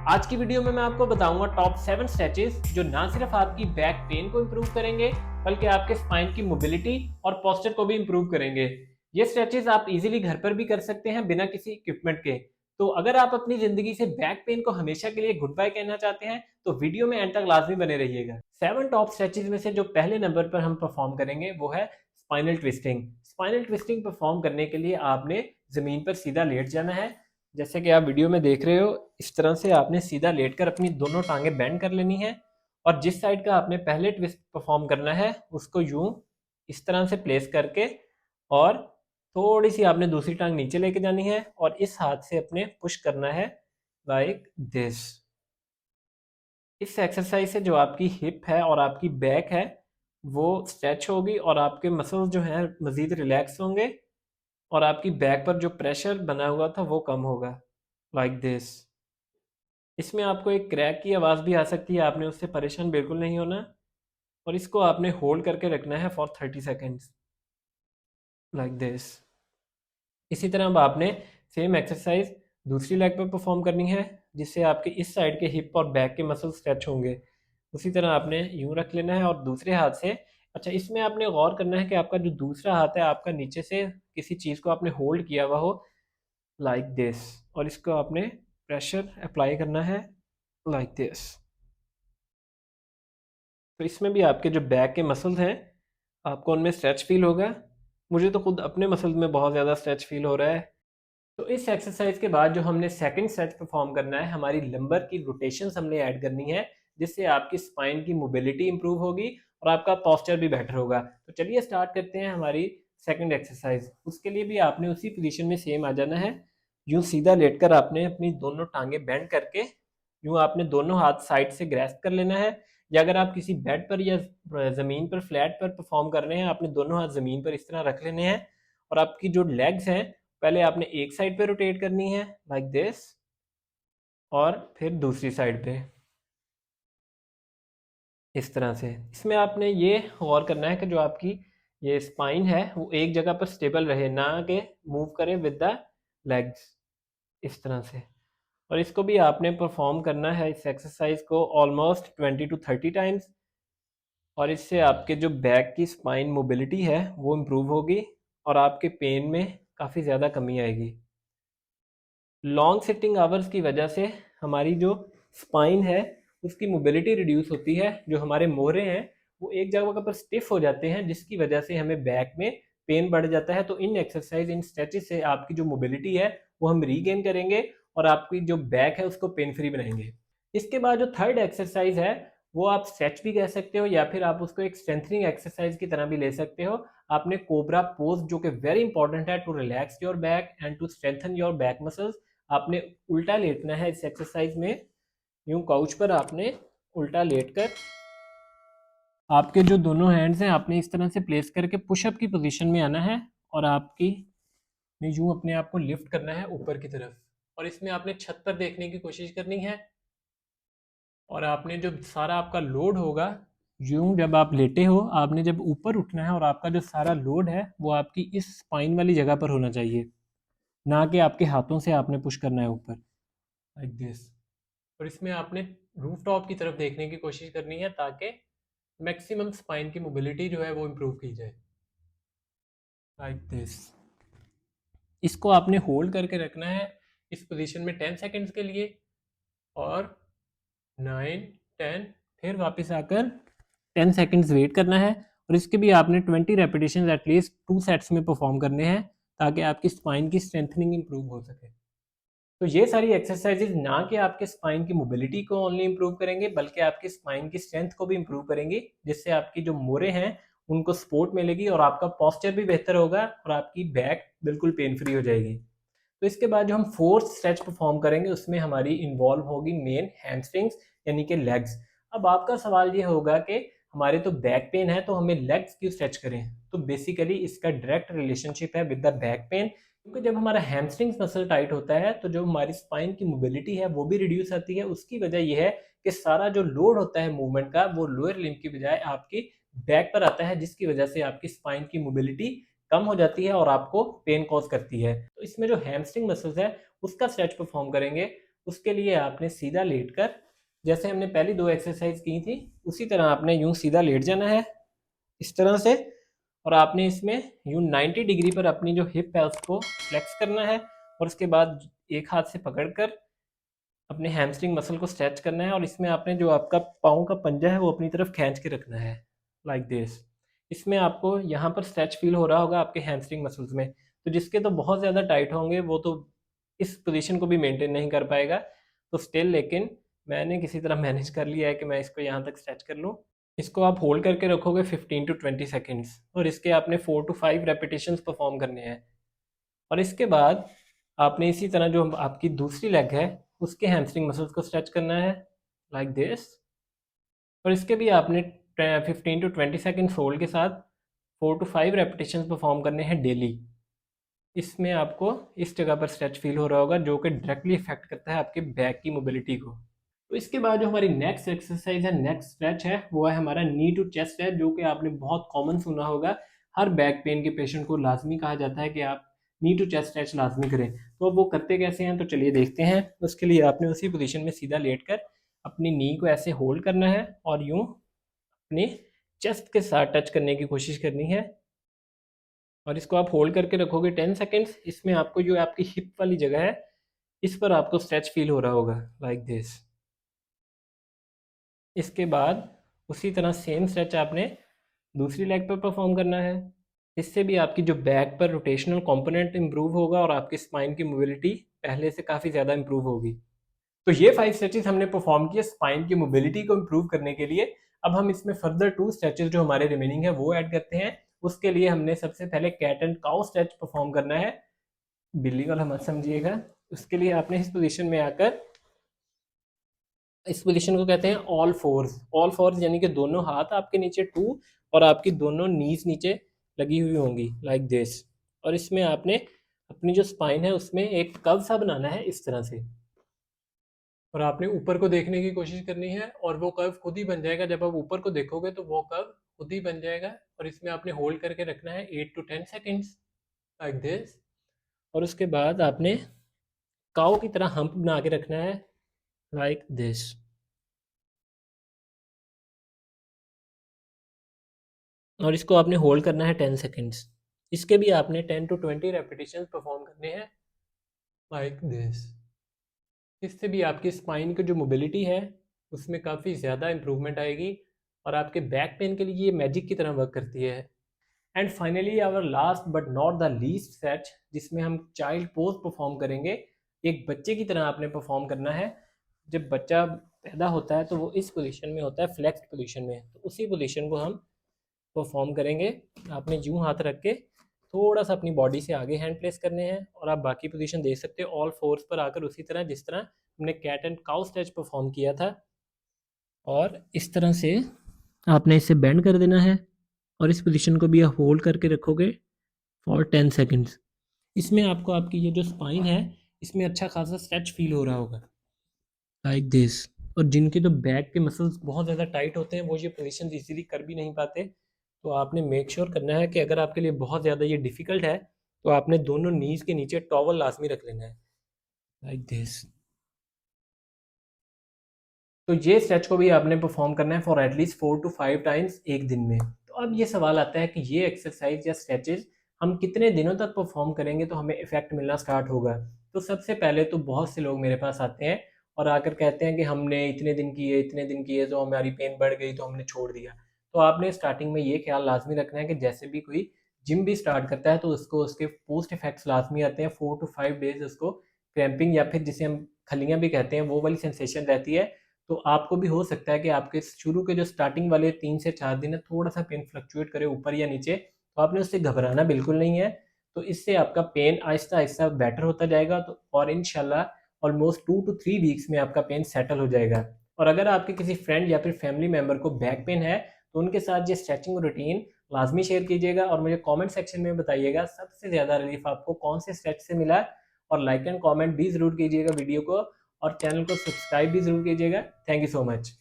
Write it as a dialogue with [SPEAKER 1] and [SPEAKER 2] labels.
[SPEAKER 1] आज की वीडियो में मैं आपको बताऊंगा टॉप 7 स्ट्रेचेस जो ना सिर्फ आपकी बैक पेन को इंप्रूव करेंगे बल्कि आपके स्पाइन की मोबिलिटी और पोस्चर को भी इंप्रूव करेंगे। ये स्ट्रेचेस आप इजीली घर पर भी कर सकते हैं बिना किसी इक्विपमेंट के। तो अगर आप अपनी जिंदगी से बैक पेन को हमेशा के लिए गुड बाय कहना चाहते हैं तो वीडियो में एंड तक लाजमी बने रहिएगा। 7 टॉप स्ट्रेचेस में से जो पहले नंबर पर हम परफॉर्म करेंगे वो है spinal twisting. Spinal twisting perform करने के लिए आपने जमीन पर सीधा लेट जाना है। जैसे कि आप वीडियो में देख रहे हो, इस तरह से आपने सीधा लेटकर अपनी दोनों टांगें बेंड कर लेनी है और जिस साइड का आपने पहले ट्विस्ट परफॉर्म करना है उसको यूं इस तरह से प्लेस करके और थोड़ी सी आपने दूसरी टांग नीचे लेके जानी है और इस हाथ से अपने पुश करना है लाइक दिस। इस एक्सरसाइज से जो आपकी हिप है और आपकी बैक है वो स्ट्रेच होगी और आपके मसल्स जो हैं मज़ीद रिलैक्स होंगे और आपकी बैक पर जो प्रेशर बना हुआ था वो कम होगा लाइक दिस। इसमें आपको एक क्रैक की आवाज़ भी आ सकती है, आपने उससे परेशान बिल्कुल नहीं होना और इसको आपने होल्ड करके रखना है फॉर 30 सेकेंड्स लाइक दिस। इसी तरह अब आपने सेम एक्सरसाइज दूसरी लेग पर परफॉर्म करनी है जिससे आपके इस साइड के हिप और बैक के मसल स्ट्रेच होंगे। उसी तरह आपने यूं रख लेना है और दूसरे हाथ से, अच्छा इसमें आपने गौर करना है कि आपका जो दूसरा हाथ है आपका नीचे से किसी चीज़ को आपने होल्ड किया हुआ हो लाइक दिस और इसको आपने प्रेशर अप्लाई करना है लाइक दिस। तो इसमें भी आपके जो बैक के मसल्स हैं आपको उनमें स्ट्रेच फील होगा। मुझे तो खुद अपने मसल्स में बहुत ज़्यादा स्ट्रेच फील हो रहा है। तो इस एक्सरसाइज के बाद जो हमने सेकंड स्ट्रेच परफॉर्म करना है, हमारी लंबर की रोटेशंस हमने ऐड करनी है जिससे आपकी स्पाइन की मोबिलिटी इंप्रूव होगी और आपका पोस्चर भी बेटर होगा। तो चलिए स्टार्ट करते हैं हमारी सेकंड एक्सरसाइज। उसके लिए भी आपने उसी पोजीशन में सेम आ जाना है। यूं सीधा लेटकर आपने अपनी दोनों टांगे बेंड करके यूं आपने दोनों हाथ साइड से ग्रैस्प कर लेना है, या अगर आप किसी बेड पर या ज़मीन पर फ्लैट पर परफॉर्म कर रहे हैं आपने दोनों हाथ ज़मीन पर इस तरह रख लेने हैं और आपकी जो लेग्स हैं पहले आपने एक साइड पे रोटेट करनी है लाइक दिस और फिर दूसरी साइड पे इस तरह से। इसमें आपने ये गौर करना है कि जो आपकी ये स्पाइन है वो एक जगह पर स्टेबल रहे, ना कि मूव करे विद द लेग्स इस तरह से। और इसको भी आपने परफॉर्म करना है इस एक्सरसाइज को ऑलमोस्ट 20 to 30 टाइम्स और इससे आपके जो बैक की स्पाइन मोबिलिटी है वो इम्प्रूव होगी और आपके पेन में काफ़ी ज़्यादा कमी आएगी। लॉन्ग सिटिंग आवर्स की वजह से हमारी जो स्पाइन है उसकी मोबिलिटी रिड्यूस होती है, जो हमारे मोहरे हैं वो एक जगह पर स्टिफ हो जाते हैं जिसकी वजह से हमें बैक में पेन बढ़ जाता है। तो इन एक्सरसाइज इन स्ट्रेचेस से आपकी जो मोबिलिटी है वो हम रीगेन करेंगे और आपकी जो बैक है उसको पेन फ्री बनाएंगे। इसके बाद जो थर्ड एक्सरसाइज है वो आप स्ट्रेच भी कह सकते हो या फिर आप उसको एक स्ट्रेंथनिंग एक्सरसाइज की तरह भी ले सकते हो। आपने कोबरा पोज जो कि वेरी इंपॉर्टेंट है to relax your back and to strengthen your back muscles, आपने उल्टा लेटना है इस एक्सरसाइज में। यूं काउच पर आपने उल्टा लेटकर आपके जो दोनों हैंड्स हैं आपने इस तरह से प्लेस करके पुशअप की पोजीशन में आना है और आपकी ने यूं अपने आप को लिफ्ट करना है ऊपर की तरफ और इसमें आपने छत पर देखने की कोशिश करनी है और आपने जो सारा आपका लोड होगा, यूं जब आप लेटे हो आपने जब ऊपर उठना है और आपका जो सारा लोड है वो आपकी इस स्पाइन वाली जगह पर होना चाहिए, ना कि आपके हाथों से आपने पुश करना है ऊपर लाइक दिस। और इसमें आपने रूफ टॉप की तरफ देखने की कोशिश करनी है ताकि मैक्सिमम स्पाइन की मोबिलिटी जो है वो इम्प्रूव की जाए लाइक दिस। इसको आपने होल्ड करके रखना है इस पोजीशन में 10 सेकंड्स के लिए और 9 10 फिर वापस आकर 10 सेकंड्स वेट करना है और इसके भी आपने 20 रेपिटेशन एटलीस्ट 2 सेट्स में परफॉर्म करने हैं ताकि आपकी स्पाइन की स्ट्रेंथनिंग इंप्रूव हो सके। तो ये सारी एक्सरसाइजेज ना कि आपके स्पाइन की मोबिलिटी को ओनली इंप्रूव करेंगे बल्कि आपकी स्पाइन की स्ट्रेंथ को भी इंप्रूव करेंगे, जिससे आपकी जो मोरे हैं उनको सपोर्ट मिलेगी और आपका पोस्चर भी बेहतर होगा और आपकी बैक बिल्कुल पेन फ्री हो जाएगी। तो इसके बाद जो हम फोर्थ स्ट्रेच परफॉर्म करेंगे उसमें हमारी इन्वॉल्व होगी मेन हैमस्ट्रिंग्स यानी कि लेग्स। अब आपका सवाल ये होगा कि हमारे तो बैक पेन है तो हमें लेग्स क्यों स्ट्रेच करें। तो बेसिकली इसका डायरेक्ट रिलेशनशिप है विद द बैक पेन, क्योंकि जब हमारा हैमस्ट्रिंग्स मसल टाइट होता है तो जो हमारी स्पाइन की मोबिलिटी है वो भी रिड्यूस आती है। उसकी वजह यह है कि सारा जो लोड होता है मूवमेंट का वो लोअर लिम्ब की बजाय आपकी बैक पर आता है, जिसकी वजह से आपकी स्पाइन की मोबिलिटी कम हो जाती है और आपको पेन कॉज करती है। तो इसमें जो हैमस्ट्रिंग मसल्स है उसका स्ट्रेच परफॉर्म करेंगे। उसके लिए आपने सीधा लेटकर, जैसे हमने पहली 2 एक्सरसाइज की थी उसी तरह आपने यूं सीधा लेट जाना है इस तरह से, और आपने इसमें यूं 90 डिग्री पर अपनी जो हिप है उसको फ्लेक्स करना है, और उसके बाद एक हाथ से पकड़कर अपने हैमस्ट्रिंग मसल को स्ट्रेच करना है, और इसमें आपने जो आपका पाँव का पंजा है वो अपनी तरफ खींच के रखना है लाइक दिस। इसमें आपको यहाँ पर स्ट्रेच फील हो रहा होगा आपके हैमस्ट्रिंग मसल्स में। तो जिसके तो बहुत ज़्यादा टाइट होंगे वो तो इस पोजीशन को भी मेंटेन नहीं कर पाएगा, तो स्टिल लेकिन मैंने किसी तरह मैनेज कर लिया है कि मैं इसको यहाँ तक स्ट्रेच कर लूँ। इसको आप होल्ड करके रखोगे 15 टू 20 सेकेंड्स, और इसके आपने 4 टू 5 रेपिटेशंस परफॉर्म करने हैं। और इसके बाद आपने इसी तरह जो आपकी दूसरी लेग है उसके हैमस्ट्रिंग मसल्स को स्ट्रेच करना है लाइक दिस, और इसके भी आपने 15 टू 20 सेकेंड होल्ड के साथ 4 टू 5 रेपिटेशंस परफॉर्म करने हैं डेली। इसमें आपको इस जगह पर स्ट्रेच फील हो रहा होगा जो कि डायरेक्टली इफेक्ट करता है आपके बैक की मोबिलिटी को। तो इसके बाद जो हमारी नेक्स्ट एक्सरसाइज है, नेक्स्ट स्ट्रेच है, वो है हमारा नी टू चेस्ट स्ट्रेच, जो कि आपने बहुत कॉमन सुना होगा। हर बैक पेन के पेशेंट को लाजमी कहा जाता है कि आप नी टू चेस्ट स्ट्रेच लाजमी करें। तो अब वो करते कैसे हैं, तो चलिए देखते हैं। उसके लिए आपने उसी पोजीशन में सीधा लेटकर अपनी नी को ऐसे होल्ड करना है और यूं अपने चेस्ट के साथ टच करने की कोशिश करनी है, और इसको आप होल्ड करके रखोगे 10 सेकेंड्स। इसमें आपको जो आपकी हिप वाली जगह है इस पर आपको स्ट्रेच फील हो रहा होगा लाइक दिस। इसके बाद उसी तरह सेम स्ट्रेच आपने दूसरी लेग पर परफॉर्म करना है। इससे भी आपकी जो बैक पर रोटेशनल कंपोनेंट इंप्रूव होगा और आपकी स्पाइन की मोबिलिटी पहले से काफ़ी ज़्यादा इंप्रूव होगी। तो ये 5 स्ट्रेचेस हमने परफॉर्म किए स्पाइन की मोबिलिटी को इंप्रूव करने के लिए। अब हम इसमें फर्दर 2 स्ट्रेचेस जो हमारे रिमेनिंग है वो ऐड करते हैं। उसके लिए हमने सबसे पहले cat and cow stretch perform करना है, बिल्ली वाला मत समझिएगा। उसके लिए आपने इस पोजीशन में आकर, इस पोजीशन को कहते हैं ऑल फोर्स। ऑल फोर्स यानी कि दोनों हाथ आपके नीचे 2 और आपकी दोनों नीज नीचे लगी हुई होंगी लाइक दिस, और इसमें आपने अपनी जो स्पाइन है उसमें एक कर्व सा बनाना है इस तरह से, और आपने ऊपर को देखने की कोशिश करनी है और वो कर्व खुद ही बन जाएगा। जब आप ऊपर को देखोगे तो वो कर्व खुद ही बन जाएगा, और इसमें आपने होल्ड करके रखना है 8 टू 10 सेकेंड्स लाइक दिस। और उसके बाद आपने काऊ की तरह हम्प बना के रखना है लाइक दिस, और इसको आपने होल्ड करना है 10 सेकेंड्स। इसके भी आपने 10 टू 20 रेपिटेशन परफॉर्म करने हैं लाइक दिस। इससे भी आपकी स्पाइन की जो मोबिलिटी है उसमें काफ़ी ज़्यादा इंप्रूवमेंट आएगी, और आपके बैक पेन के लिए ये मैजिक की तरह वर्क करती है। And finally our last but not the least stretch, जिसमें हम चाइल्ड पोज परफॉर्म करेंगे। एक बच्चे की तरह आपने परफॉर्म करना है। जब बच्चा पैदा होता है तो वो इस पोजीशन में होता है, फ्लेक्स्ड पोजीशन में, तो उसी पोजीशन को हम परफॉर्म करेंगे। आपने यूं हाथ रख के थोड़ा सा अपनी बॉडी से आगे हैंड प्लेस करने हैं, और आप बाकी पोजीशन देख सकते हो ऑल फोर्स पर आकर, उसी तरह जिस तरह हमने cat and cow stretch perform किया था। और इस तरह से आपने इसे बेंड कर देना है, और इस पोजीशन को भी आप होल्ड करके रखोगे फॉर 10 सेकेंड्स। इसमें आपको आपकी ये जो स्पाइन है इसमें अच्छा खासा स्ट्रेच फील हो रहा होगा लाइक दिस। और जिनके तो बैक के मसल्स बहुत ज़्यादा टाइट होते हैं वो ये पोजीशन इजीली कर भी नहीं पाते। तो आपने मेक श्योर करना है कि अगर आपके लिए बहुत ज़्यादा ये डिफ़िकल्ट है तो आपने दोनों नीज़ के नीचे टॉवल लाजमी रख लेना है लाइक दिस। तो ये स्ट्रेच को भी आपने परफॉर्म करना है फॉर एटलीस्ट 4 टू 5 टाइम्स एक दिन में। तो अब ये सवाल आता है कि ये एक्सरसाइज या स्ट्रेचेज हम कितने दिनों तक परफॉर्म करेंगे तो हमें इफेक्ट मिलना स्टार्ट होगा। तो सबसे पहले तो बहुत से लोग मेरे पास आते हैं और आकर कहते हैं कि हमने इतने दिन किए तो हमारी पेन बढ़ गई तो हमने छोड़ दिया। तो आपने स्टार्टिंग में ये ख्याल लाजमी रखना है कि जैसे भी कोई जिम भी स्टार्ट करता है तो उसको उसके पोस्ट इफेक्ट्स लाजमी आते हैं। 4 टू 5 डेज उसको क्रैम्पिंग या फिर जिसे हम खलियां भी कहते हैं वो वाली सेंसेशन रहती है। तो आपको भी हो सकता है कि आपके शुरू के जो स्टार्टिंग वाले 3 से 4 दिन है थोड़ा सा पेन फ्लक्चुएट करे ऊपर या नीचे, तो आपने उससे घबराना बिल्कुल नहीं है। तो इससे आपका पेन आहिस्ता आहिस्ता बेटर होता जाएगा, तो और इंशाल्लाह ऑलमोस्ट 2 टू 3 वीक्स में आपका पेन सेटल हो जाएगा। और अगर आपके किसी फ्रेंड या फिर फैमिली मेम्बर को बैक पेन है तो उनके साथ ये स्ट्रेचिंग रूटीन लाजमी शेयर कीजिएगा और मुझे कमेंट सेक्शन में बताइएगा सबसे ज़्यादा रिलीफ आपको कौन से स्ट्रेच से मिला। और लाइक एंड कमेंट भी ज़रूर कीजिएगा वीडियो को, और चैनल को सब्सक्राइब भी ज़रूर कीजिएगा। Thank you so much.